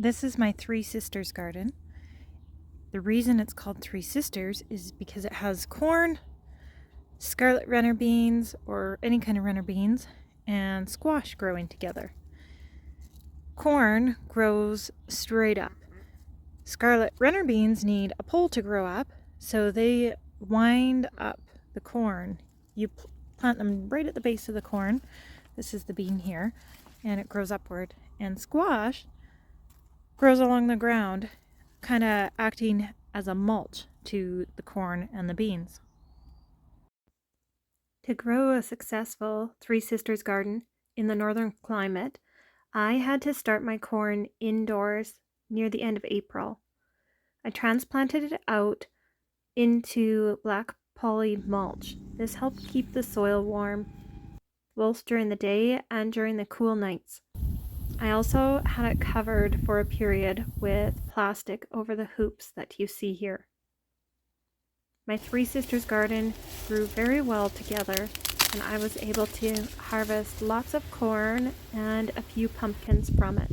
This is my Three Sisters garden. The reason it's called Three Sisters is because it has corn, scarlet runner beans, or any kind of runner beans, and squash growing together. Corn grows straight up. Scarlet runner beans need a pole to grow up, so they wind up the corn. You plant them right at the base of the corn. This is the bean here, and it grows upward. And squash grows along the ground, kind of acting as a mulch to the corn and the beans. To grow a successful Three Sisters garden in the northern climate, I had to start my corn indoors near the end of April. I transplanted it out into black poly mulch. This helped keep the soil warm both during the day and during the cool nights. I also had it covered for a period with plastic over the hoops that you see here. My Three Sisters garden grew very well together, and I was able to harvest lots of corn and a few pumpkins from it.